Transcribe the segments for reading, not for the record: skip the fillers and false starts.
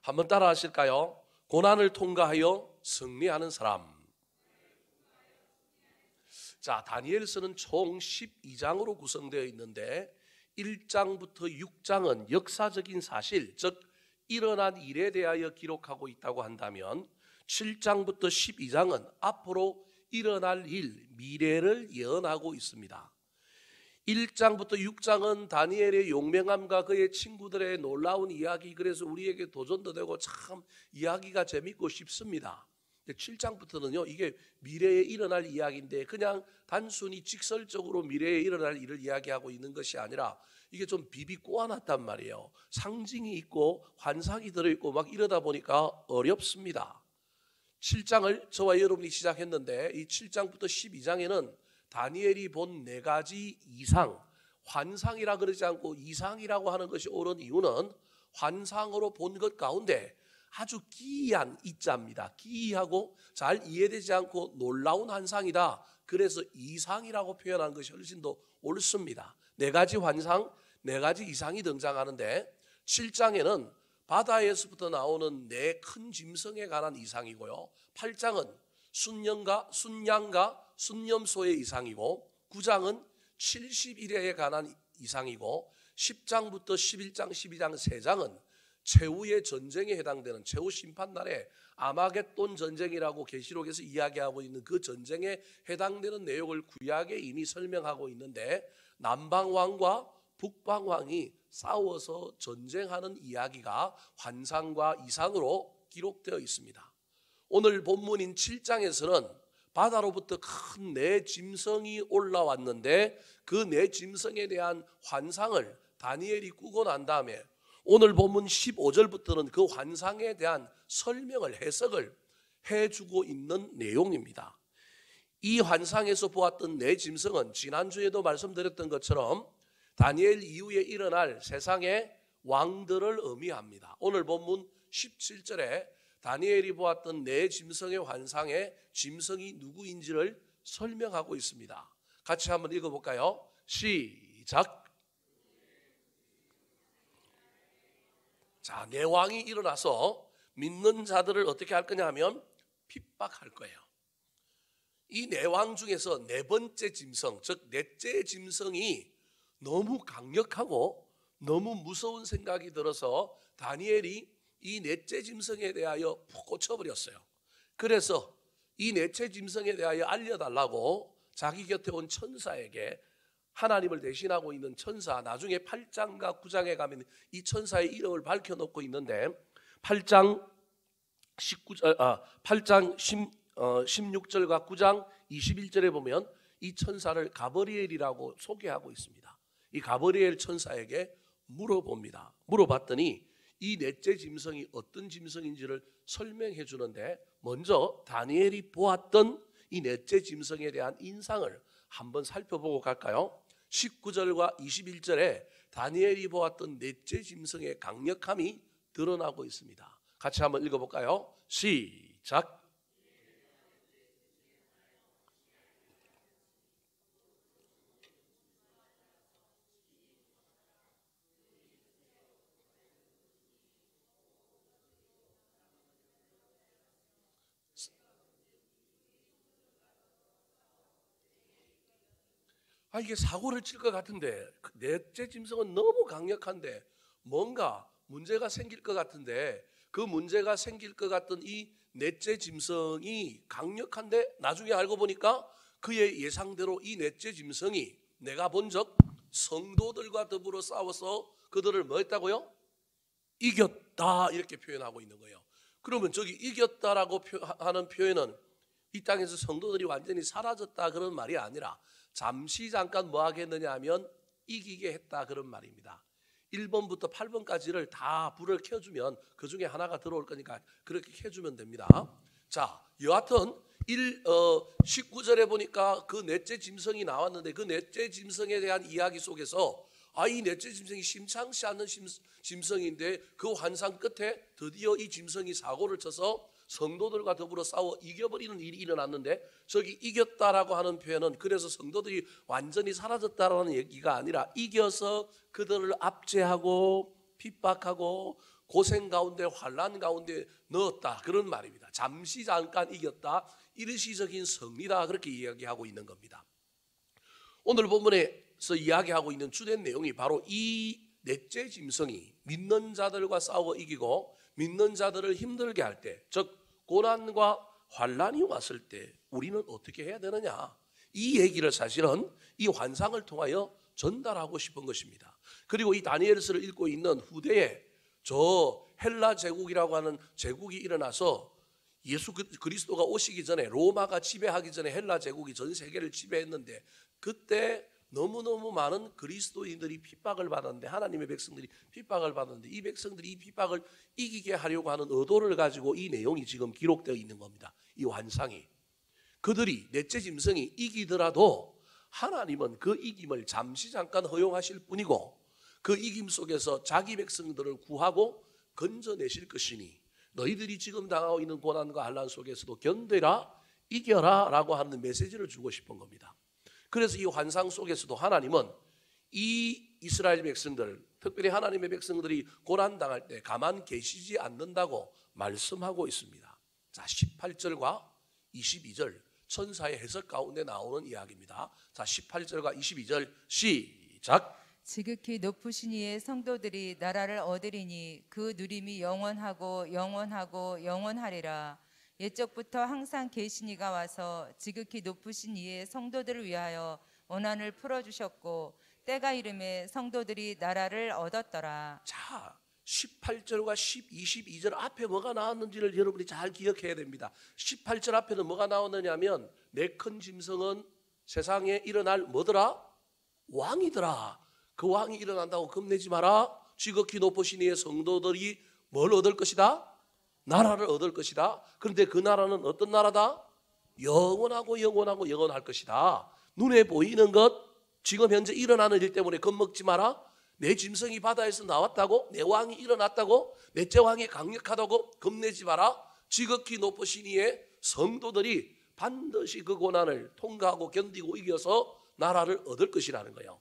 한번 따라 하실까요? 고난을 통과하여 승리하는 사람. 자, 다니엘서는 총 12장으로 구성되어 있는데 1장부터 6장은 역사적인 사실, 즉 일어난 일에 대하여 기록하고 있다고 한다면 7장부터 12장은 앞으로 일어날 일, 미래를 예언하고 있습니다. 1장부터 6장은 다니엘의 용맹함과 그의 친구들의 놀라운 이야기, 그래서 우리에게 도전도 되고 참 이야기가 재밌고 싶습니다. 7장부터는요, 이게 미래에 일어날 이야기인데 그냥 단순히 직설적으로 미래에 일어날 일을 이야기하고 있는 것이 아니라 이게 좀 비비 꼬아놨단 말이에요. 상징이 있고 환상이 들어있고 막 이러다 보니까 어렵습니다. 7장을 저와 여러분이 시작했는데 이 7장부터 12장에는 다니엘이 본 4가지 이상, 환상이라 그러지 않고 이상이라고 하는 것이 옳은 이유는 환상으로 본 것 가운데 아주 기이한 이자입니다. 기이하고 잘 이해되지 않고 놀라운 환상이다. 그래서 이상이라고 표현한 것이 훨씬 더 옳습니다. 4가지 환상, 4가지 이상이 등장하는데 7장에는 바다에서부터 나오는 4큰 짐승에 관한 이상이고요. 8장은 순양과 순념소의 이상이고 9장은 70일에 관한 이상이고 10장부터 11장, 12장 3장은 최후의 전쟁에 해당되는 최후 심판날에 아마겟돈 전쟁이라고 계시록에서 이야기하고 있는 그 전쟁에 해당되는 내용을 구약에 이미 설명하고 있는데 남방왕과 북방왕이 싸워서 전쟁하는 이야기가 환상과 이상으로 기록되어 있습니다. 오늘 본문인 7장에서는 바다로부터 큰 4짐승이 올라왔는데 그 4짐승에 대한 환상을 다니엘이 꾸고 난 다음에 오늘 본문 15절부터는 그 환상에 대한 설명을, 해석을 해주고 있는 내용입니다. 이 환상에서 보았던 4짐승은 지난주에도 말씀드렸던 것처럼 다니엘 이후에 일어날 세상의 왕들을 의미합니다. 오늘 본문 17절에 다니엘이 보았던 4짐승의 환상에 짐승이 누구인지를 설명하고 있습니다. 같이 한번 읽어볼까요? 시작. 자, 4왕이 일어나서 믿는 자들을 어떻게 할 거냐 하면 핍박할 거예요. 이 4왕 중에서 4번째 짐승, 즉 4째 짐승이 너무 강력하고 너무 무서운 생각이 들어서 다니엘이 이 4째 짐승에 대하여 푹 꽂혀버렸어요. 그래서 이 4째 짐승에 대하여 알려달라고 자기 곁에 온 천사에게, 하나님을 대신하고 있는 천사, 나중에 8장과 9장에 가면 이 천사의 이름을 밝혀놓고 있는데 8장 16절과 9장 21절에 보면 이 천사를 가브리엘이라고 소개하고 있습니다. 이 가브리엘 천사에게 물어봅니다. 물어봤더니 이 4째 짐승이 어떤 짐승인지를 설명해 주는데 먼저 다니엘이 보았던 이 4째 짐승에 대한 인상을 한번 살펴보고 갈까요? 19절과 21절에 다니엘이 보았던 4째 짐승의 강력함이 드러나고 있습니다. 같이 한번 읽어볼까요? 시작. 이게 사고를 칠 것 같은데, 4째 짐승은 너무 강력한데 뭔가 문제가 생길 것 같은데, 그 문제가 생길 것 같던 이 4째 짐승이 강력한데 나중에 알고 보니까 그의 예상대로 이 4째 짐승이 내가 본 적 성도들과 더불어 싸워서 그들을 뭐 했다고요? 이겼다, 이렇게 표현하고 있는 거예요. 그러면 저기 이겼다라고 하는 표현은 이 땅에서 성도들이 완전히 사라졌다 그런 말이 아니라 잠시 잠깐 뭐 하겠느냐 하면 이기게 했다 그런 말입니다. 1번부터 8번까지를 다 불을 켜주면 그 중에 하나가 들어올 거니까 그렇게 켜주면 됩니다. 자, 여하튼 19절에 보니까 그 4째 짐승이 나왔는데 그 4째 짐승에 대한 이야기 속에서 이 4째 짐승이 심상치 않는 짐승인데 그 환상 끝에 드디어 이 짐승이 사고를 쳐서 성도들과 더불어 싸워 이겨버리는 일이 일어났는데, 저기 이겼다라고 하는 표현은 그래서 성도들이 완전히 사라졌다라는 얘기가 아니라 이겨서 그들을 압제하고 핍박하고 고생 가운데 환난 가운데 넣었다, 그런 말입니다. 잠시 잠깐 이겼다, 일시적인 승리다, 그렇게 이야기하고 있는 겁니다. 오늘 본문에서 이야기하고 있는 주된 내용이 바로 이 넷째 짐승이 믿는 자들과 싸워 이기고 믿는 자들을 힘들게 할 때, 즉 고난과 환난이 왔을 때 우리는 어떻게 해야 되느냐, 이 얘기를 사실은 이 환상을 통하여 전달하고 싶은 것입니다. 그리고 이 다니엘서를 읽고 있는 후대에 저 헬라 제국이라고 하는 제국이 일어나서 예수 그리스도가 오시기 전에, 로마가 지배하기 전에 헬라 제국이 전 세계를 지배했는데, 그때 너무너무 많은 그리스도인들이 핍박을 받았는데, 하나님의 백성들이 핍박을 받았는데, 이 백성들이 이 핍박을 이기게 하려고 하는 의도를 가지고 이 내용이 지금 기록되어 있는 겁니다. 이 환상이. 그들이 넷째 짐승이 이기더라도 하나님은 그 이김을 잠시 잠깐 허용하실 뿐이고, 그 이김 속에서 자기 백성들을 구하고 건져내실 것이니 너희들이 지금 당하고 있는 고난과 환난 속에서도 견뎌라, 이겨라 라고 하는 메시지를 주고 싶은 겁니다. 그래서 이 환상 속에서도 하나님은 이 이스라엘 백성들, 특별히 하나님의 백성들이 고난당할 때 가만 계시지 않는다고 말씀하고 있습니다. 자, 18절과 22절 천사의 해석 가운데 나오는 이야기입니다. 자, 18절과 22절 시작. 지극히 높으신 이의 성도들이 나라를 얻으리니 그 누림이 영원하고 영원하고 영원하리라. 옛적부터 항상 계신 이가 와서 지극히 높으신 이의 성도들을 위하여 원한을 풀어주셨고 때가 이름에 성도들이 나라를 얻었더라. 자, 18절과 22절 앞에 뭐가 나왔는지를 여러분이 잘 기억해야 됩니다. 18절 앞에는 뭐가 나오느냐면 내 큰 짐승은 세상에 일어날 뭐더라? 왕이더라. 그 왕이 일어난다고 겁내지 마라. 지극히 높으신 이의 성도들이 뭘 얻을 것이다? 나라를 얻을 것이다. 그런데 그 나라는 어떤 나라다? 영원하고 영원하고 영원할 것이다. 눈에 보이는 것, 지금 현재 일어나는 일 때문에 겁먹지 마라. 내 짐승이 바다에서 나왔다고, 내 왕이 일어났다고, 넷째 왕이 강력하다고 겁내지 마라. 지극히 높으신 이의 성도들이 반드시 그 고난을 통과하고 견디고 이겨서 나라를 얻을 것이라는 거예요.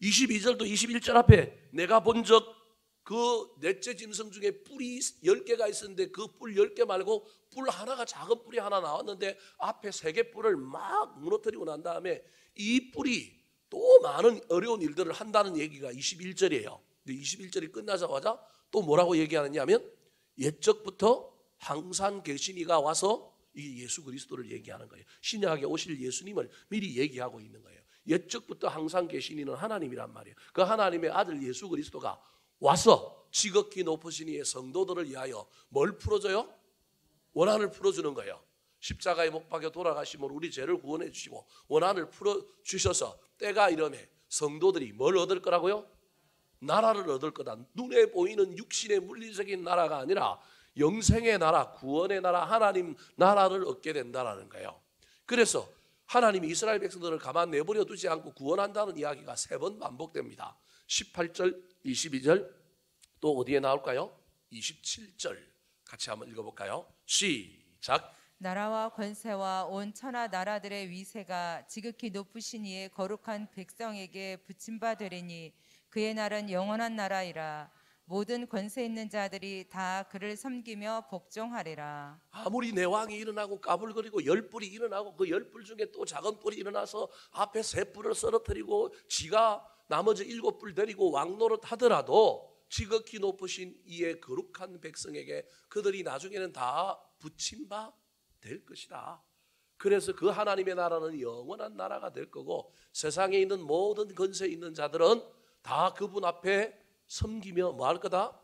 22절도 21절 앞에 내가 본 적 그 넷째 짐승 중에 뿔이 10개가 있었는데 그 뿔 10개 말고 뿔 하나가, 작은 뿔이 하나 나왔는데 앞에 3개 뿔을 막 무너뜨리고 난 다음에 이 뿔이 또 많은 어려운 일들을 한다는 얘기가 21절이에요. 근데 21절이 끝나자마자 또 뭐라고 얘기하느냐 하면 옛적부터 항상 계신 이가 와서 이 예수 그리스도를 얘기하는 거예요. 신약에 오실 예수님을 미리 얘기하고 있는 거예요. 옛적부터 항상 계신 이는 하나님이란 말이에요. 그 하나님의 아들 예수 그리스도가 와서 지극히 높으신 이의 성도들을 위하여 뭘 풀어줘요? 원한을 풀어주는 거예요. 십자가에 못 박혀 돌아가심으로 우리 죄를 구원해 주시고 원한을 풀어주셔서 때가 이르매 성도들이 뭘 얻을 거라고요? 나라를 얻을 거다. 눈에 보이는 육신의 물리적인 나라가 아니라 영생의 나라, 구원의 나라, 하나님 나라를 얻게 된다는 거예요. 그래서 하나님이 이스라엘 백성들을 가만 내버려 두지 않고 구원한다는 이야기가 3번 반복됩니다. 18절, 22절, 또 어디에 나올까요? 27절 같이 한번 읽어볼까요? 시작. 나라와 권세와 온 천하 나라들의 위세가 지극히 높으신 이의 거룩한 백성에게 붙임바 되리니 그의 날은 영원한 나라이라. 모든 권세 있는 자들이 다 그를 섬기며 복종하리라. 아무리 내 왕이 일어나고 까불거리고 10뿔이 일어나고 그 10뿔 중에 또 작은 뿔이 일어나서 앞에 3뿔을 쓰러뜨리고 지가 나머지 7뿔 데리고 왕노릇 하더라도 지극히 높으신 이의 거룩한 백성에게 그들이 나중에는 다 붙임바 될 것이다. 그래서 그 하나님의 나라는 영원한 나라가 될 거고 세상에 있는 모든 권세 있는 자들은 다 그분 앞에 섬기며 뭐 할 거다?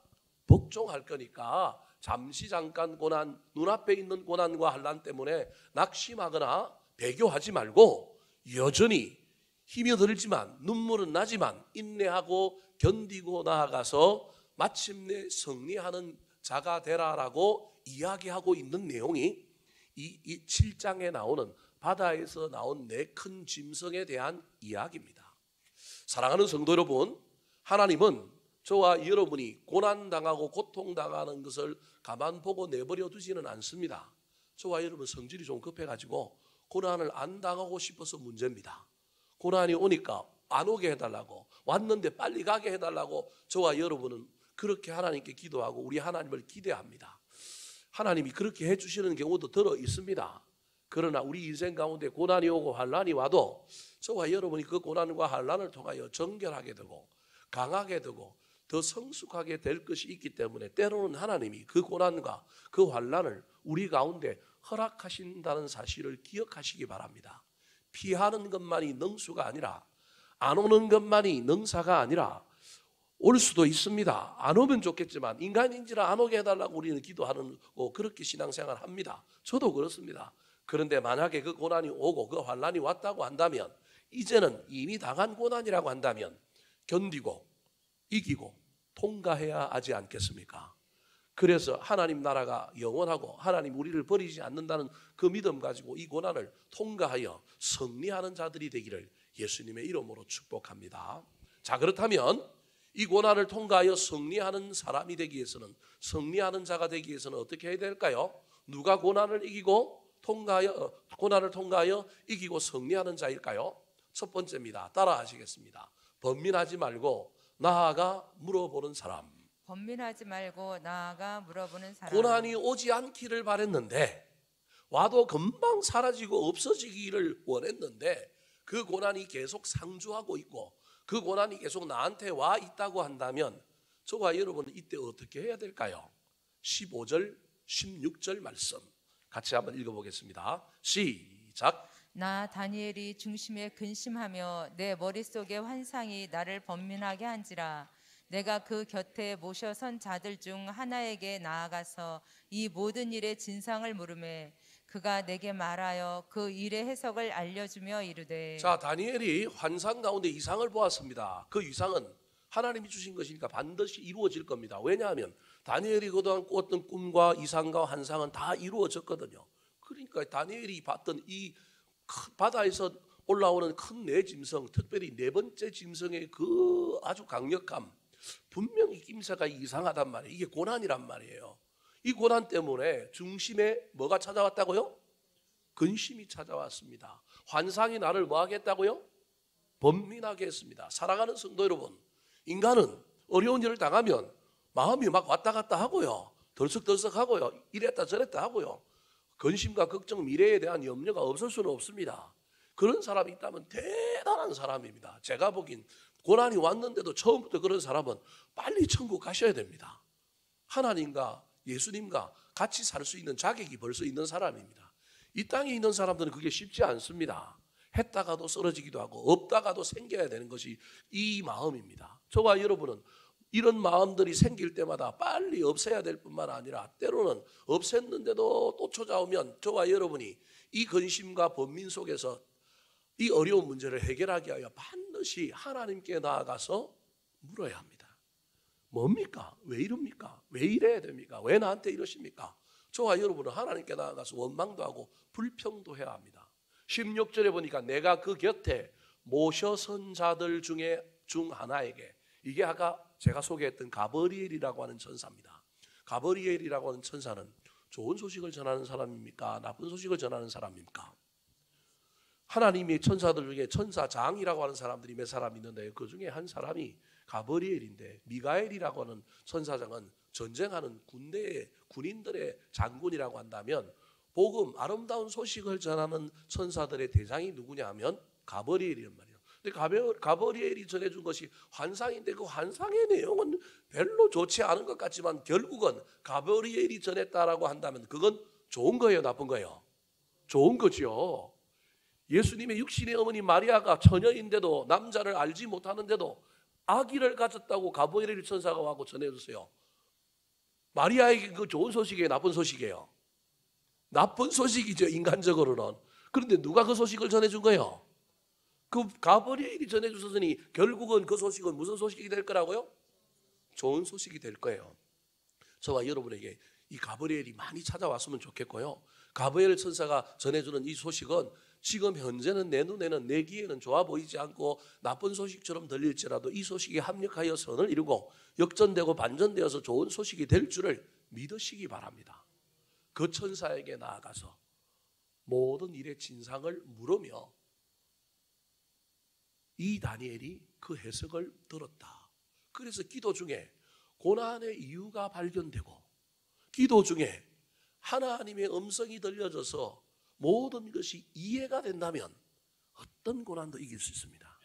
복종할 거니까 잠시 잠깐 고난, 눈앞에 있는 고난과 환난 때문에 낙심하거나 배교하지 말고 여전히 힘이 들지만 눈물은 나지만 인내하고 견디고 나아가서 마침내 승리하는 자가 되라라고 이야기하고 있는 내용이 이 7장에 나오는 바다에서 나온 네 큰 짐승에 대한 이야기입니다. 사랑하는 성도 여러분, 하나님은 저와 여러분이 고난당하고 고통당하는 것을 가만 보고 내버려 두지는 않습니다. 저와 여러분 성질이 좀 급해가지고 고난을 안 당하고 싶어서 문제입니다. 고난이 오니까 안 오게 해달라고, 왔는데 빨리 가게 해달라고 저와 여러분은 그렇게 하나님께 기도하고 우리 하나님을 기대합니다. 하나님이 그렇게 해주시는 경우도 들어 있습니다. 그러나 우리 인생 가운데 고난이 오고 환난이 와도 저와 여러분이 그 고난과 환난을 통하여 정결하게 되고 강하게 되고 더 성숙하게 될 것이 있기 때문에 때로는 하나님이 그 고난과 그 환난을 우리 가운데 허락하신다는 사실을 기억하시기 바랍니다. 피하는 것만이 능수가 아니라, 안 오는 것만이 능사가 아니라 올 수도 있습니다. 안 오면 좋겠지만 인간인지라 안 오게 해달라고 우리는 기도하는 거, 그렇게 신앙생활 합니다. 저도 그렇습니다. 그런데 만약에 그 고난이 오고 그 환난이 왔다고 한다면, 이제는 이미 당한 고난이라고 한다면 견디고 이기고 통과해야 하지 않겠습니까? 그래서 하나님 나라가 영원하고 하나님 우리를 버리지 않는다는 그 믿음 가지고 이 고난을 통과하여 승리하는 자들이 되기를 예수님의 이름으로 축복합니다. 자, 그렇다면 이 고난을 통과하여 승리하는 사람이 되기 위해서는, 승리하는 자가 되기 위해서는 어떻게 해야 될까요? 누가 고난을 통과하여 이기고 승리하는 자일까요? 첫 번째입니다. 따라하시겠습니다. 번민하지 말고 나아가 물어보는 사람. 번민하지 말고 나아가 물어보는 사람. 고난이 오지 않기를 바랬는데, 와도 금방 사라지고 없어지기를 원했는데 그 고난이 계속 상주하고 있고 그 고난이 계속 나한테 와 있다고 한다면 저와 여러분은 이때 어떻게 해야 될까요? 15절, 16절 말씀 같이 한번 읽어보겠습니다. 시작. 나 다니엘이 중심에 근심하며 내 머릿속에 환상이 나를 번민하게 한지라. 내가 그 곁에 모셔 선 자들 중 하나에게 나아가서 이 모든 일의 진상을 물으매 그가 내게 말하여 그 일의 해석을 알려주며 이르되. 자, 다니엘이 환상 가운데 이상을 보았습니다. 그 이상은 하나님이 주신 것이니까 반드시 이루어질 겁니다. 왜냐하면 다니엘이 그동안 꿨던 꿈과 이상과 환상은 다 이루어졌거든요. 그러니까 다니엘이 봤던 이 바다에서 올라오는 큰 네 짐승, 특별히 네 번째 짐승의 그 아주 강력함, 분명히 낌새가 이상하단 말이에요. 이게 고난이란 말이에요. 이 고난 때문에 중심에 뭐가 찾아왔다고요? 근심이 찾아왔습니다. 환상이 나를 뭐 하겠다고요? 번민하게 했습니다. 사랑하는 성도 여러분, 인간은 어려운 일을 당하면 마음이 막 왔다 갔다 하고요, 덜썩덜썩 하고요, 이랬다 저랬다 하고요, 근심과 걱정, 미래에 대한 염려가 없을 수는 없습니다. 그런 사람이 있다면 대단한 사람입니다. 제가 보긴 고난이 왔는데도 처음부터 그런 사람은 빨리 천국 가셔야 됩니다. 하나님과 예수님과 같이 살 수 있는 자격이 벌써 있는 사람입니다. 이 땅에 있는 사람들은 그게 쉽지 않습니다. 했다가도 쓰러지기도 하고 없다가도 생겨야 되는 것이 이 마음입니다. 저와 여러분은 이런 마음들이 생길 때마다 빨리 없애야 될 뿐만 아니라 때로는 없앴는데도 또 찾아오면 저와 여러분이 이 근심과 번민 속에서 이 어려운 문제를 해결하기 위하여 반드시 하나님께 나아가서 물어야 합니다. 뭡니까? 왜 이럽니까? 왜 이래야 됩니까? 왜 나한테 이러십니까? 저와 여러분은 하나님께 나아가서 원망도 하고 불평도 해야 합니다. 16절에 보니까 내가 그 곁에 모셔선 자들 중 하나에게, 이게 아까 제가 소개했던 가브리엘이라고 하는 천사입니다. 가브리엘이라고 하는 천사는 좋은 소식을 전하는 사람입니까? 나쁜 소식을 전하는 사람입니까? 하나님의 천사들 중에 천사장이라고 하는 사람들이 몇 사람 있는데 그 중에 한 사람이 가브리엘인데, 미가엘이라고 하는 천사장은 전쟁하는 군인들의 장군이라고 한다면 복음, 아름다운 소식을 전하는 천사들의 대장이 누구냐 하면 가브리엘이란 말이에요. 근데 가브리엘이 전해준 것이 환상인데 그 환상의 내용은 별로 좋지 않은 것 같지만 결국은 가브리엘이 전했다라고 한다면 그건 좋은 거예요, 나쁜 거예요? 좋은 거죠. 예수님의 육신의 어머니 마리아가 처녀인데도, 남자를 알지 못하는데도 아기를 가졌다고 가브리엘 천사가 와고 전해줬어요. 마리아에게 그 좋은 소식이에요, 나쁜 소식이에요? 나쁜 소식이죠, 인간적으로는. 그런데 누가 그 소식을 전해준 거예요? 그 가브리엘이 전해주셨으니 결국은 그 소식은 무슨 소식이 될 거라고요? 좋은 소식이 될 거예요. 저와 여러분에게 이 가브리엘이 많이 찾아왔으면 좋겠고요, 가브리엘 천사가 전해주는 이 소식은 지금 현재는 내 눈에는 내 귀에는 좋아 보이지 않고 나쁜 소식처럼 들릴지라도 이 소식이 합력하여 선을 이루고 역전되고 반전되어서 좋은 소식이 될 줄을 믿으시기 바랍니다. 그 천사에게 나아가서 모든 일의 진상을 물으며 이 다니엘이 그 해석을 들었다. 그래서 기도 중에 고난의 이유가 발견되고 기도 중에 하나님의 음성이 들려져서 모든 것이 이해가 된다면 어떤 고난도 이길 수 있습니다.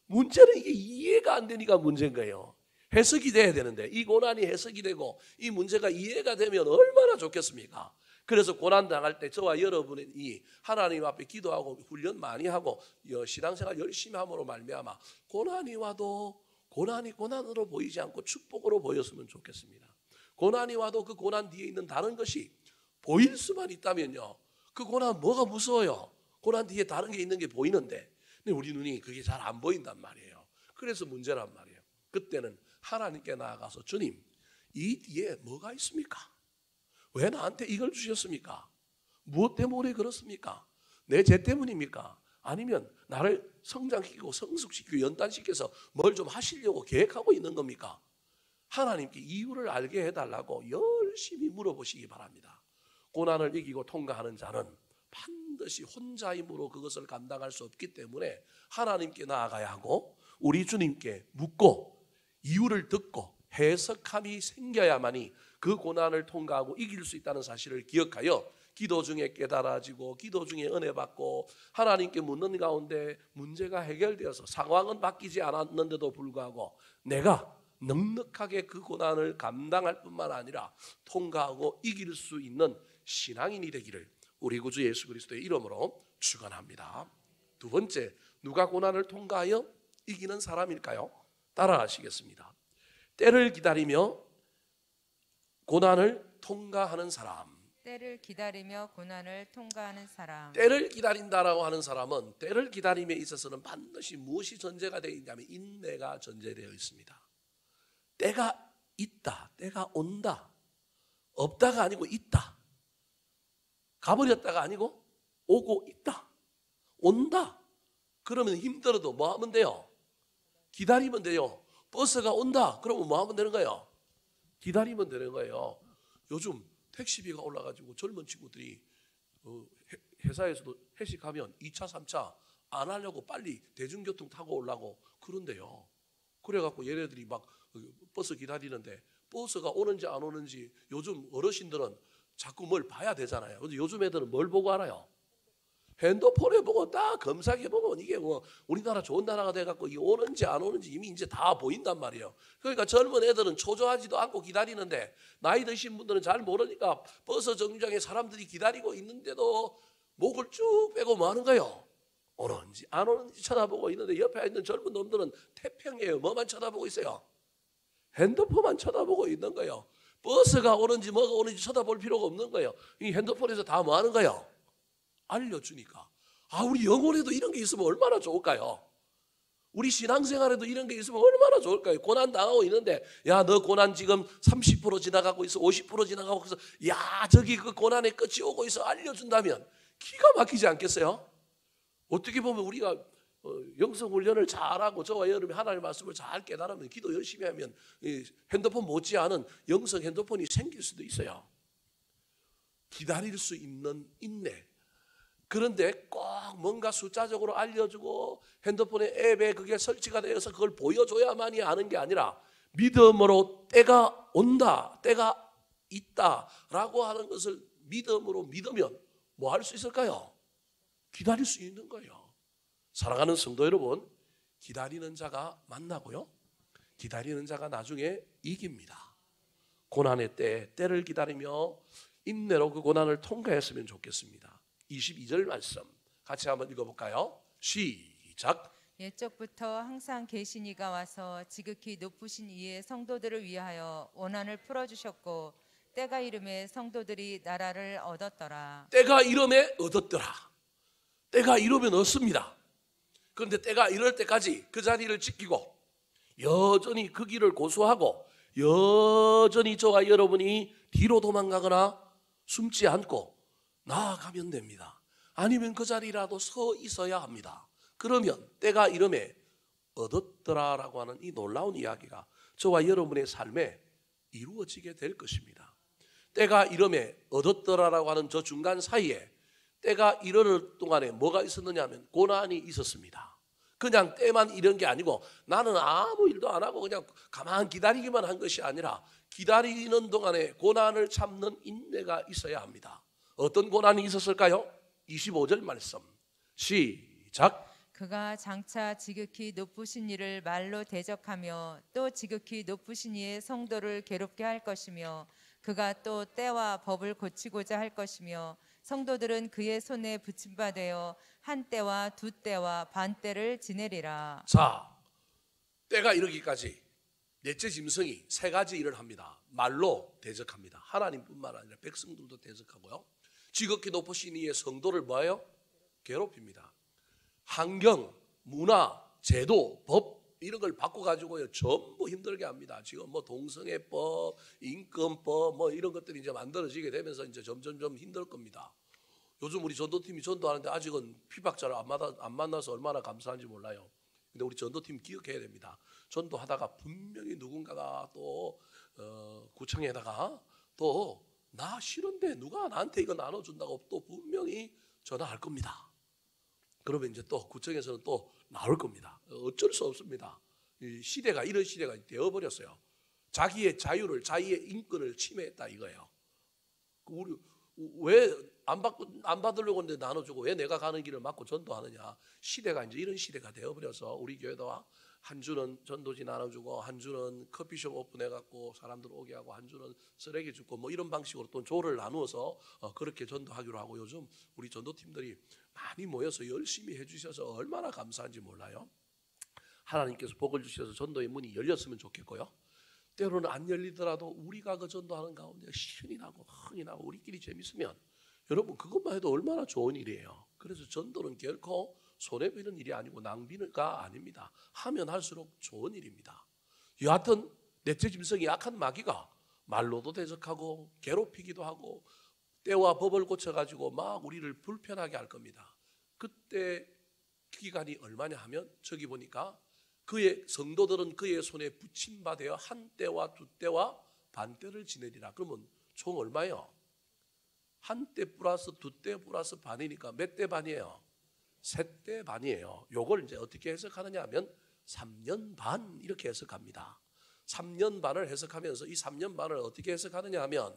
문제는 이게 이해가 안 되니까 문제인 거예요. 해석이 돼야 되는데 이 고난이 해석이 되고 이 문제가 이해가 되면 얼마나 좋겠습니까? 그래서 고난 당할 때 저와 여러분이 하나님 앞에 기도하고 훈련 많이 하고 신앙생활 열심히 함으로 말미암아 고난이 와도 고난이 고난으로 보이지 않고 축복으로 보였으면 좋겠습니다. 고난이 와도 그 고난 뒤에 있는 다른 것이 보일 수만 있다면요, 그 고난 뭐가 무서워요? 고난 뒤에 다른 게 있는 게 보이는데 근데 우리 눈이 그게 잘 안 보인단 말이에요. 그래서 문제란 말이에요. 그때는 하나님께 나아가서 주님, 이 뒤에 뭐가 있습니까? 왜 나한테 이걸 주셨습니까? 무엇 때문에 그렇습니까? 내 죄 때문입니까? 아니면 나를 성장시키고 성숙시키고 연단시켜서 뭘 좀 하시려고 계획하고 있는 겁니까? 하나님께 이유를 알게 해달라고 열심히 물어보시기 바랍니다. 고난을 이기고 통과하는 자는 반드시 혼자 힘으로 그것을 감당할 수 없기 때문에 하나님께 나아가야 하고 우리 주님께 묻고 이유를 듣고 해석함이 생겨야만이 그 고난을 통과하고 이길 수 있다는 사실을 기억하여 기도 중에 깨달아지고 기도 중에 은혜 받고 하나님께 묻는 가운데 문제가 해결되어서 상황은 바뀌지 않았는데도 불구하고 내가 넉넉하게 그 고난을 감당할 뿐만 아니라 통과하고 이길 수 있는 신앙인이 되기를 우리 구주 예수 그리스도의 이름으로 축원합니다. 두 번째, 누가 고난을 통과하여 이기는 사람일까요? 따라하시겠습니다. 때를 기다리며 고난을 통과하는 사람. 때를 기다리며 고난을 통과하는 사람. 때를 기다린다라고 하는 사람은 때를 기다림에 있어서는 반드시 무엇이 전제가 되어 있냐면 인내가 전제되어 있습니다. 때가 있다, 때가 온다. 없다가 아니고 있다. 가버렸다가 아니고 오고 있다. 온다. 그러면 힘들어도 뭐 하면 돼요? 기다리면 돼요. 버스가 온다. 그러면 뭐 하면 되는 거예요? 기다리면 되는 거예요. 요즘 택시비가 올라가지고 젊은 친구들이 회사에서도 회식하면 2차, 3차 안 하려고 빨리 대중교통 타고 오려고 그런데요. 그래갖고 얘네들이 막 버스 기다리는데 버스가 오는지 안 오는지 요즘 어르신들은 자꾸 뭘 봐야 되잖아요. 근데 요즘 애들은 뭘 보고 알아요? 핸드폰에 보고 딱 검색해보면 이게 뭐 우리나라 좋은 나라가 돼갖고 이 오는지 안 오는지 이미 이제 다 보인단 말이에요. 그러니까 젊은 애들은 초조하지도 않고 기다리는데 나이 드신 분들은 잘 모르니까 버스 정류장에 사람들이 기다리고 있는데도 목을 쭉 빼고 뭐 하는 거예요? 오는지 안 오는지 쳐다보고 있는데 옆에 있는 젊은 놈들은 태평이에요. 뭐만 쳐다보고 있어요? 핸드폰만 쳐다보고 있는 거예요. 버스가 오는지 뭐가 오는지 쳐다볼 필요가 없는 거예요. 이 핸드폰에서 다 뭐 하는 거예요? 알려주니까. 우리 영혼에도 이런 게 있으면 얼마나 좋을까요? 우리 신앙생활에도 이런 게 있으면 얼마나 좋을까요? 고난 당하고 있는데 야, 너 고난 지금 30% 지나가고 있어, 50% 지나가고 있어. 야, 저기 그 고난의 끝이 오고 있어. 알려준다면 기가 막히지 않겠어요? 어떻게 보면 우리가 영성훈련을 잘하고 저와 여러분이 하나님의 말씀을 잘 깨달으면 기도 열심히 하면 핸드폰 못지않은 영성 핸드폰이 생길 수도 있어요. 기다릴 수 있는 인내. 그런데 꼭 뭔가 숫자적으로 알려주고 핸드폰의 앱에 그게 설치가 되어서 그걸 보여줘야만이 아는 게 아니라 믿음으로 때가 온다, 때가 있다라고 하는 것을 믿음으로 믿으면 뭐 할 수 있을까요? 기다릴 수 있는 거예요. 사랑하는 성도 여러분, 기다리는 자가 만나고요, 기다리는 자가 나중에 이깁니다. 고난의 때를 기다리며 인내로 그 고난을 통과했으면 좋겠습니다. 22절 말씀 같이 한번 읽어볼까요? 시작. 옛적부터 항상 계신 이가 와서 지극히 높으신 이의 성도들을 위하여 원한을 풀어주셨고 때가 이름에 성도들이 나라를 얻었더라. 때가 이름에 얻었더라. 때가 이르면 얻습니다. 그런데 때가 이럴 때까지 그 자리를 지키고 여전히 그 길을 고수하고 여전히 저와 여러분이 뒤로 도망가거나 숨지 않고 나아가면 됩니다. 아니면 그 자리라도 서 있어야 합니다. 그러면 때가 이름에 얻었더라라고 하는 이 놀라운 이야기가 저와 여러분의 삶에 이루어지게 될 것입니다. 때가 이름에 얻었더라라고 하는 저 중간 사이에 때가 이르는 동안에 뭐가 있었느냐 하면 고난이 있었습니다. 그냥 때만 이런 게 아니고 나는 아무 일도 안 하고 그냥 가만히 기다리기만 한 것이 아니라 기다리는 동안에 고난을 참는 인내가 있어야 합니다. 어떤 고난이 있었을까요? 25절 말씀 시작. 그가 장차 지극히 높으신 이를 말로 대적하며 또 지극히 높으신 이의 성도를 괴롭게 할 것이며 그가 또 때와 법을 고치고자 할 것이며 성도들은 그의 손에 붙임바 되어 한 때와 두 때와 반 때를 지내리라. 자, 때가 이르기까지 넷째 짐승이 세 가지 일을 합니다. 말로 대적합니다. 하나님뿐만 아니라 백성들도 대적하고요. 지극히 높으신 이의 성도를 뭐예요? 괴롭힙니다. 환경, 문화, 제도, 법 이런 걸 바꿔가지고요 전부 힘들게 합니다. 지금 뭐 동성애법, 인권법 뭐 이런 것들이 이제 만들어지게 되면서 이제 점점 힘들 겁니다. 요즘 우리 전도팀이 전도하는데 아직은 피박자를 안 만나서 얼마나 감사한지 몰라요. 근데 우리 전도팀 기억해야 됩니다. 전도하다가 분명히 누군가가 또 구청에다가 또 나 싫은데 누가 나한테 이거 나눠준다고 또 분명히 전화할 겁니다. 그러면 이제 또 구청에서는 또 나올 겁니다. 어쩔 수 없습니다. 이 시대가 이런 시대가 되어버렸어요. 자기의 자유를, 자기의 인권을 침해했다 이거예요. 우리 왜 안 받으려고 하는데 나눠주고 왜 내가 가는 길을 막고 전도하느냐. 시대가 이제 이런 시대가 되어버려서 우리 교회도 한 주는 전도지 나눠주고 한 주는 커피숍 오픈해갖고 사람들 오게 하고 한 주는 쓰레기 줍고 뭐 이런 방식으로 또 조를 나누어서 그렇게 전도하기로 하고 요즘 우리 전도팀들이 많이 모여서 열심히 해주셔서 얼마나 감사한지 몰라요. 하나님께서 복을 주셔서 전도의 문이 열렸으면 좋겠고요. 때로는 안 열리더라도 우리가 그 전도하는 가운데 신이 나고 흥이 나고 우리끼리 재밌으면 여러분 그것만 해도 얼마나 좋은 일이에요. 그래서 전도는 결코 손해보이는 일이 아니고 낭비가 아닙니다. 하면 할수록 좋은 일입니다. 여하튼 넷째 짐승이 악한 마귀가 말로도 대적하고 괴롭히기도 하고 때와 법을 고쳐가지고 막 우리를 불편하게 할 겁니다. 그때 기간이 얼마냐 하면 저기 보니까 그의 성도들은 그의 손에 붙임바 되어 한 때와 두 때와 반 때를 지내리라. 그러면 총 얼마예요? 한 때 플러스 두 때 플러스 반이니까 몇 때 반이에요? 세 때 반이에요. 요걸 이제 어떻게 해석하느냐 하면 3년 반 이렇게 해석합니다. 3년 반을 해석하면서 이 3년 반을 어떻게 해석하느냐 하면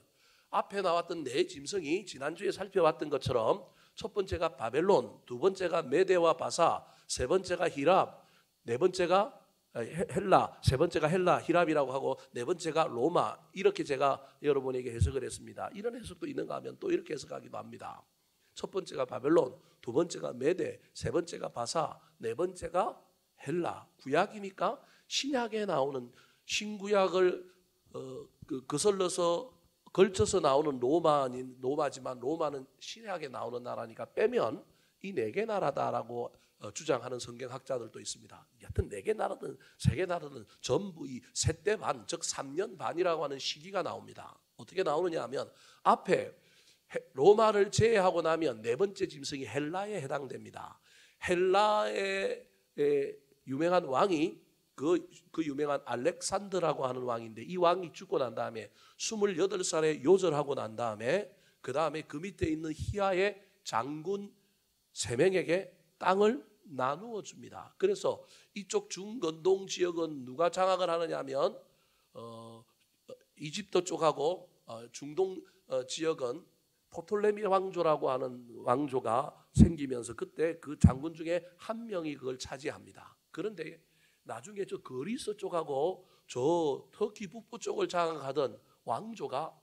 앞에 나왔던 네 짐승이 지난주에 살펴봤던 것처럼 첫 번째가 바벨론, 두 번째가 메대와 바사, 세 번째가 히랍, 네 번째가 헬라, 세 번째가 헬라, 히랍이라고 하고 네 번째가 로마 이렇게 제가 여러분에게 해석을 했습니다. 이런 해석도 있는가 하면 또 이렇게 해석하기도 합니다. 첫 번째가 바벨론, 두 번째가 메대, 세 번째가 바사, 네 번째가 헬라. 구약이니까 신약에 나오는 신구약을 거슬러서 걸쳐서 나오는 로마지만 로마는 신약에 나오는 나라니까 빼면 이 네 개 나라다라고 주장하는 성경학자들도 있습니다. 여튼 네 개 나라든 세 개 나라든 전부 이 세 때 반, 즉 3년 반이라고 하는 시기가 나옵니다. 어떻게 나오느냐 하면 앞에 로마를 제외하고 나면 네 번째 짐승이 헬라에 해당됩니다. 헬라의 유명한 왕이 그 유명한 알렉산더라고 하는 왕인데 이 왕이 죽고 난 다음에 28살에 요절하고 난 다음에 그 다음에 그 밑에 있는 히아의 장군 3명에게 땅을 나누어 줍니다. 그래서 이쪽 중건동 지역은 누가 장악을 하느냐 하면 이집트 쪽하고 중동 지역은 포톨레미 왕조라고 하는 왕조가 생기면서 그때 그 장군 중에 한 명이 그걸 차지합니다. 그런데 나중에 저 그리스 쪽하고 저 터키 북부 쪽을 장악하던 왕조가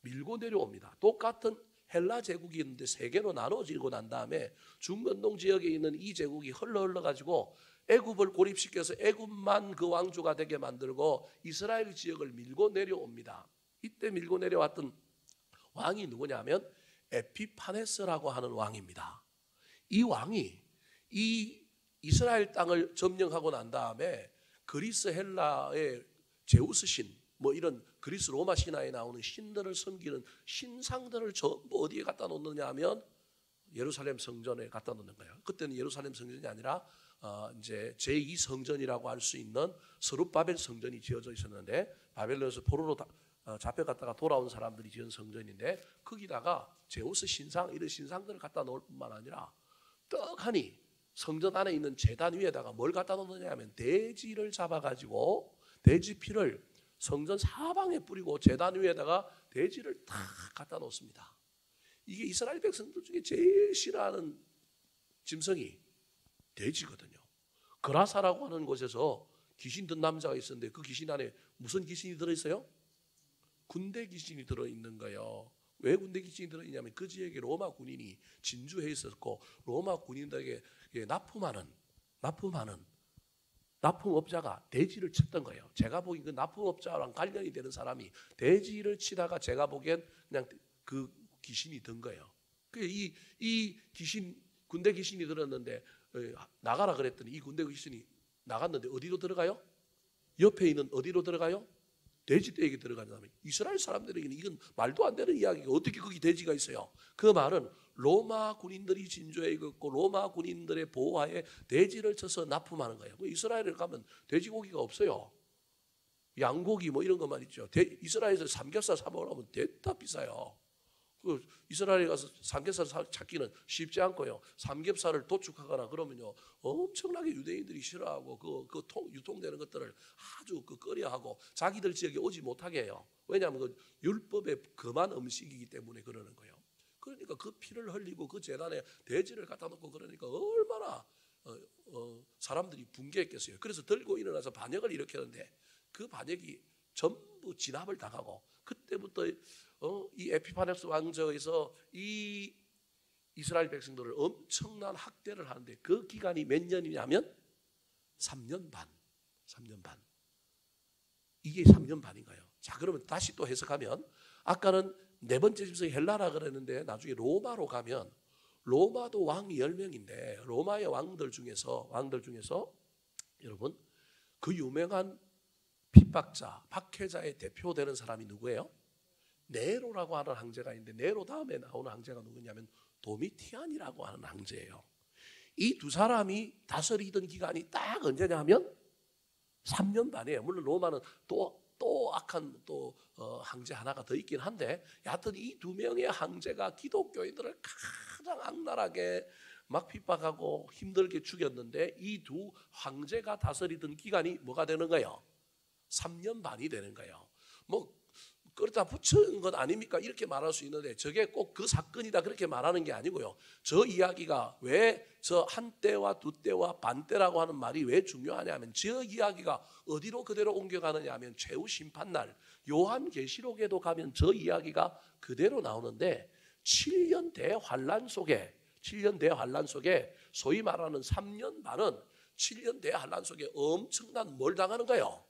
밀고 내려옵니다. 똑같은 헬라 제국이 있는데 세 개로 나눠지고 난 다음에 중건동 지역에 있는 이 제국이 흘러가지고 애굽을 고립시켜서 애굽만 그 왕조가 되게 만들고 이스라엘 지역을 밀고 내려옵니다. 이때 밀고 내려왔던 왕이 누구냐면 에피파네스라고 하는 왕입니다. 이 왕이 이 이스라엘 땅을 점령하고 난 다음에 그리스 헬라의 제우스 신 뭐 이런 그리스 로마 신화에 나오는 신들을 섬기는 신상들을 전부 어디에 갖다 놓느냐 하면 예루살렘 성전에 갖다 놓는 거예요. 그때는 예루살렘 성전이 아니라 이제 제2성전이라고 할 수 있는 스룹바벨 성전이 지어져 있었는데, 바벨론에서 포로로 잡혀갔다가 돌아온 사람들이 지은 성전인데, 거기다가 제우스 신상 이런 신상들을 갖다 놓을 뿐만 아니라 떡하니 성전 안에 있는 제단 위에다가 뭘 갖다 놓느냐 하면 돼지를 잡아가지고 돼지 피를 성전 사방에 뿌리고 제단 위에다가 돼지를 다 갖다 놓습니다. 이게 이스라엘 백성들 중에 제일 싫어하는 짐승이 돼지거든요. 그라사라고 하는 곳에서 귀신 든 남자가 있었는데 그 귀신 안에 무슨 귀신이 들어있어요? 군대 귀신이 들어있는 거예요. 왜 군대 귀신이 들어있냐면 그 지역에 로마 군인이 진주해 있었고, 로마 군인들에게 납품업자가 돼지를 쳤던 거예요. 제가 보기엔 그 납품업자랑 관련이 되는 사람이 돼지를 치다가 제가 보기엔 그냥 그 귀신이 든 거예요. 이 귀신, 군대 귀신이 들었는데 나가라 그랬더니 이 군대 귀신이 나갔는데 어디로 들어가요? 옆에 있는 어디로 들어가요? 돼지떼에게 들어간다면, 이스라엘 사람들에게는 이건 말도 안 되는 이야기가 어떻게 거기 돼지가 있어요? 그 말은 로마 군인들이 진주에 있고 로마 군인들의 보호하에 돼지를 쳐서 납품하는 거예요. 이스라엘에 가면 돼지고기가 없어요. 양고기 뭐 이런 것만 있죠. 이스라엘에서 삼겹살 사 먹으려면 대다 비싸요. 이스라엘에 가서 삼겹살 찾기는 쉽지 않고요. 삼겹살을 도축하거나 그러면요 엄청나게 유대인들이 싫어하고 유통되는 것들을 아주 꺼려하고 자기들 지역에 오지 못하게 해요. 왜냐하면 그 율법에 금한 음식이기 때문에 그러는 거예요. 그러니까 그 피를 흘리고 그 제단에 돼지를 갖다 놓고 그러니까 얼마나 사람들이 분개했겠어요. 그래서 들고 일어나서 반역을 일으켰는데 그 반역이 전부 진압을 당하고, 그때부터 이 에피파네스 왕조에서 이 이스라엘 백성들을 엄청난 학대를 하는데 그 기간이 몇 년이냐면 3년 반. 이게 3년 반인가요? 자, 그러면 다시 또 해석하면, 아까는 네 번째 짐승이 헬라라 그랬는데 나중에 로마로 가면 로마도 왕이 10명인데 로마의 왕들 중에서 여러분 그 유명한 핍박자, 박해자의 대표되는 사람이 누구예요? 네로라고 하는 황제가 있는데, 네로 다음에 나오는 황제가 누구냐면 도미티안이라고 하는 황제예요. 이 두 사람이 다스리던 기간이 딱 언제냐 하면 3년 반이에요. 물론 로마는 또 악한 황제 하나가 더 있긴 한데, 여하튼 이 두 명의 황제가 기독교인들을 가장 악랄하게 막 핍박하고 힘들게 죽였는데, 이 두 황제가 다스리던 기간이 뭐가 되는 거예요? 3년 반이 되는 거예요. 뭐 그렇다 붙인 것 아닙니까? 이렇게 말할 수 있는데 저게 꼭 그 사건이다 그렇게 말하는 게 아니고요. 저 이야기가 왜 저 한때와 두때와 반때라고 하는 말이 왜 중요하냐면, 저 이야기가 어디로 그대로 옮겨가느냐 하면 최후 심판날 요한계시록에도 가면 저 이야기가 그대로 나오는데, 7년 대환란 속에 소위 말하는 3년 반은 7년 대환란 속에 엄청난 뭘 당하는 거예요.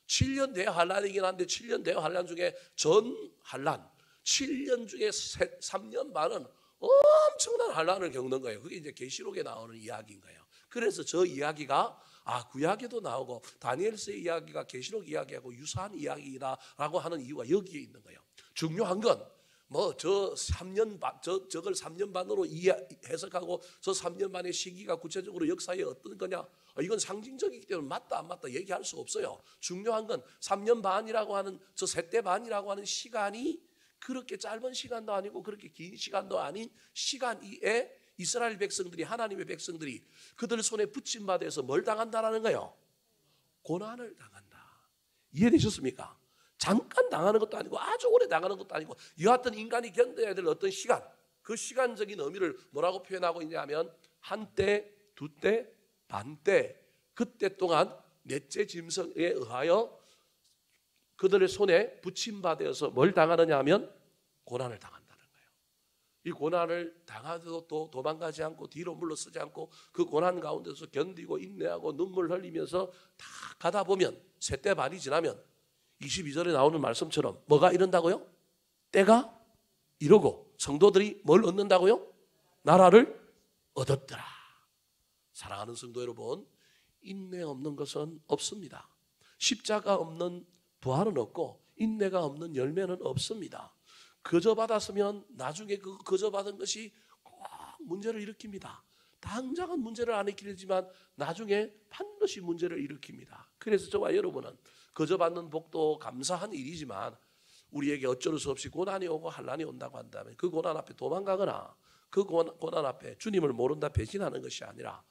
7년 대환란이긴 한데 7년 대환란 중에 전환란 7년 중에 3년 반은 엄청난 환란을 겪는 거예요. 그게 이제 계시록에 나오는 이야기인 거예요. 그래서 저 이야기가 구약에도 나오고 다니엘서의 이야기가 계시록 이야기하고 유사한 이야기다라고 하는 이유가 여기에 있는 거예요. 중요한 건 저걸 3년 반으로 해석하고 저 3년 반의 시기가 구체적으로 역사에 어떤 거냐, 이건 상징적이기 때문에 맞다 안 맞다 얘기할 수 없어요. 중요한 건 3년 반이라고 하는 저 세대 반이라고 하는 시간이 그렇게 짧은 시간도 아니고 그렇게 긴 시간도 아닌 시간에 이스라엘 백성들이, 하나님의 백성들이 그들 손에 붙임받아서 뭘 당한다라는 거예요? 고난을 당한다. 이해되셨습니까? 잠깐 당하는 것도 아니고 아주 오래 당하는 것도 아니고, 여하튼 인간이 견뎌야 될 어떤 시간, 그 시간적인 의미를 뭐라고 표현하고 있냐면 한때, 두때, 반때, 그때 동안 넷째 짐승에 의하여 그들의 손에 붙임받아서 뭘 당하느냐 하면 고난을 당한다는 거예요. 이 고난을 당하도 또 도망가지 않고 뒤로 물러서지 않고 그 고난 가운데서 견디고 인내하고 눈물 흘리면서 다 가다 보면 세대 반이 지나면 22절에 나오는 말씀처럼 뭐가 이른다고요? 때가 이르고 성도들이 뭘 얻는다고요? 나라를 얻었더라. 사랑하는 성도 여러분, 인내 없는 것은 없습니다. 십자가 없는 부활은 없고 인내가 없는 열매는 없습니다. 거저 받았으면 나중에 그 거저 받은 것이 꼭 문제를 일으킵니다. 당장은 문제를 안 일으키지만 나중에 반드시 문제를 일으킵니다. 그래서 저와 여러분은 거저 받는 복도 감사한 일이지만 우리에게 어쩔 수 없이 고난이 오고 환난이 온다고 한다면 그 고난 앞에 도망가거나 그 고난 앞에 주님을 모른다 배신하는 것이 아니라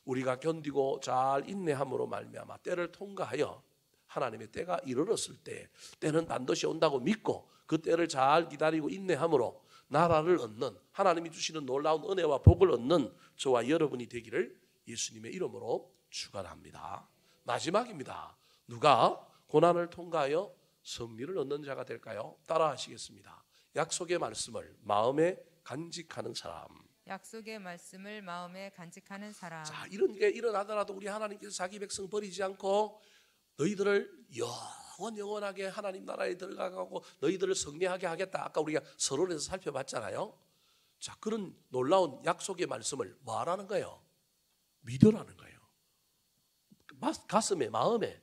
우리가 견디고 잘 인내함으로 말미암아 때를 통과하여 하나님의 때가 이르렀을 때 때는 반드시 온다고 믿고 그 때를 잘 기다리고 인내함으로 나라를 얻는 하나님이 주시는 놀라운 은혜와 복을 얻는 저와 여러분이 되기를 예수님의 이름으로 축원합니다. 마지막입니다. 누가 고난을 통과하여 승리를 얻는 자가 될까요? 따라 하시겠습니다. 약속의 말씀을 마음에 간직하는 사람. 약속의 말씀을 마음에 간직하는 사람. 자, 이런 게 일어나더라도 우리 하나님께서 자기 백성 버리지 않고 너희들을 영원하게 하나님 나라에 들어가고 너희들을 승리하게 하겠다. 아까 우리가 서론에서 살펴봤잖아요. 자, 그런 놀라운 약속의 말씀을 뭐 하라는 거예요? 믿으라는 거예요. 가슴에 마음에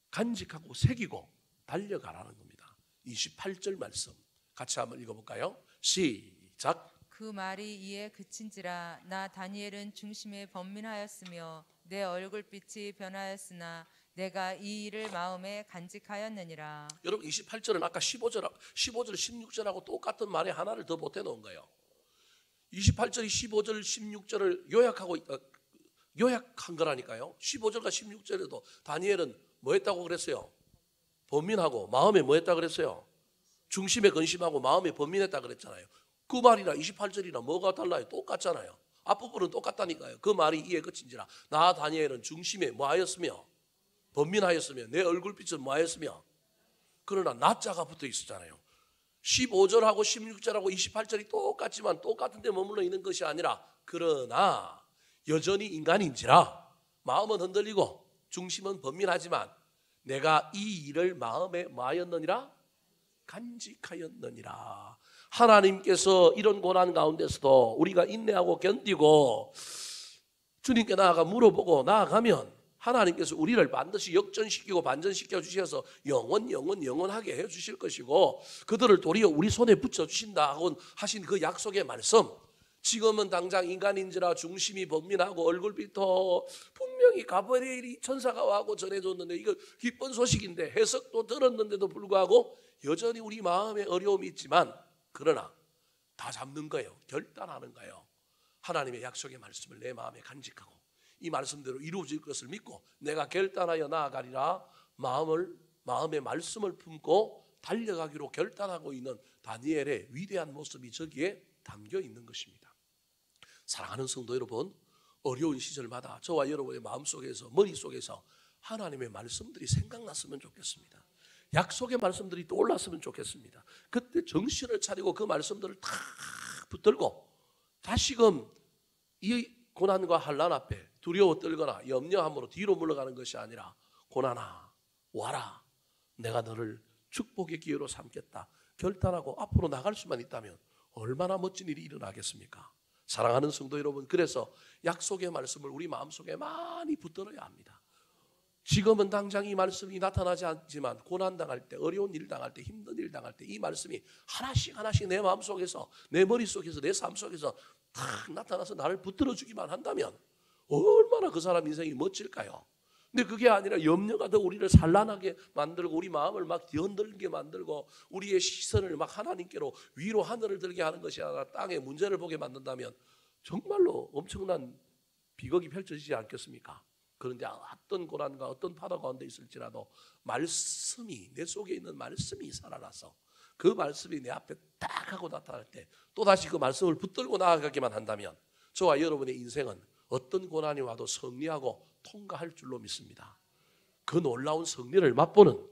간직하고 새기고 달려가라는 겁니다. 28절 말씀 같이 한번 읽어볼까요? 시작. 그 말이 이에 그친지라 나 다니엘은 중심에 번민하였으며 내 얼굴빛이 변하였으나 내가 이 일을 마음에 간직하였느니라. 여러분 28절은 아까 15절 16절하고 똑같은 말에 하나를 더 보태 놓은 거예요. 28절이 15절 16절을 요약한 거라니까요. 15절과 16절에도 다니엘은 뭐 했다고 그랬어요? 번민하고 마음에 뭐 했다고 그랬어요? 중심에 근심하고 마음에 번민했다 그랬잖아요. 그 말이나 28절이나 뭐가 달라요? 똑같잖아요. 앞부분은 똑같다니까요. 그 말이 이에 그친지라 나 다니엘은 중심에 뭐 하였으며 번민하였으며 내 얼굴빛은 뭐 하였으며 그러나 나자가 붙어 있었잖아요. 15절하고 16절하고 28절이 똑같지만 똑같은 데 머물러 있는 것이 아니라 그러나 여전히 인간인지라 마음은 흔들리고 중심은 번민하지만 내가 이 일을 마음에 뭐 하였느니라? 간직하였느니라. 하나님께서 이런 고난 가운데서도 우리가 인내하고 견디고 주님께 나아가 물어보고 나아가면 하나님께서 우리를 반드시 역전시키고 반전시켜 주셔서 영원하게 해 주실 것이고 그들을 도리어 우리 손에 붙여 주신다고 하신 그 약속의 말씀, 지금은 당장 인간인지라 중심이 번민하고 얼굴빛도 분명히 가브리엘이 천사가 와고 전해줬는데 이거 기쁜 소식인데 해석도 들었는데도 불구하고 여전히 우리 마음에 어려움이 있지만 그러나 다 잡는 거예요. 결단하는 거예요. 하나님의 약속의 말씀을 내 마음에 간직하고 이 말씀대로 이루어질 것을 믿고 내가 결단하여 나아가리라 마음의 말씀을 품고 달려가기로 결단하고 있는 다니엘의 위대한 모습이 저기에 담겨 있는 것입니다. 사랑하는 성도 여러분, 어려운 시절마다 저와 여러분의 마음속에서 머릿속에서 하나님의 말씀들이 생각났으면 좋겠습니다. 약속의 말씀들이 떠올랐으면 좋겠습니다. 그때 정신을 차리고 그 말씀들을 다 붙들고 다시금 이 고난과 환난 앞에 두려워 떨거나 염려함으로 뒤로 물러가는 것이 아니라 고난아 와라 내가 너를 축복의 기회로 삼겠다 결단하고 앞으로 나갈 수만 있다면 얼마나 멋진 일이 일어나겠습니까? 사랑하는 성도 여러분, 그래서 약속의 말씀을 우리 마음속에 많이 붙들어야 합니다. 지금은 당장 이 말씀이 나타나지 않지만 고난당할 때, 어려운 일 당할 때, 힘든 일 당할 때 이 말씀이 하나씩 내 마음속에서, 내 머릿속에서, 내 삶속에서 탁 나타나서 나를 붙들어주기만 한다면 얼마나 그 사람 인생이 멋질까요? 근데 그게 아니라 염려가 더 우리를 산란하게 만들고 우리 마음을 막 뒤흔들게 만들고 우리의 시선을 막 하나님께로 위로 하늘을 들게 하는 것이 아니라 땅에 문제를 보게 만든다면 정말로 엄청난 비극이 펼쳐지지 않겠습니까? 그런데 어떤 고난과 어떤 파도 가운데 있을지라도 말씀이 내 속에 있는 말씀이 살아나서 그 말씀이 내 앞에 딱 하고 나타날 때 또다시 그 말씀을 붙들고 나아가기만 한다면 저와 여러분의 인생은 어떤 고난이 와도 승리하고 통과할 줄로 믿습니다. 그 놀라운 승리를 맛보는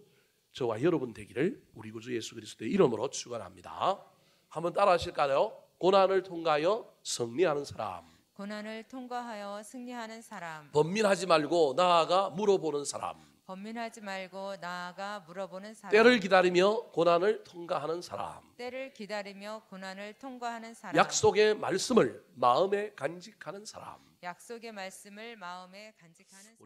저와 여러분 되기를 우리 구주 예수 그리스도의 이름으로 축원합니다. 한번 따라 하실까요? 고난을 통과하여 승리하는 사람, 고난을 통과하여 승리하는 사람, 번민하지 말고 나아가 물어보는 사람, 번민하지 말고 나아가 물어보는 사람, 때를 기다리며 고난을 통과하는 사람, 때를 기다리며 고난을 통과하는 사람, 약속의 말씀을 마음에 간직하는 사람. 약속의 말씀을 마음에 간직하는 사람.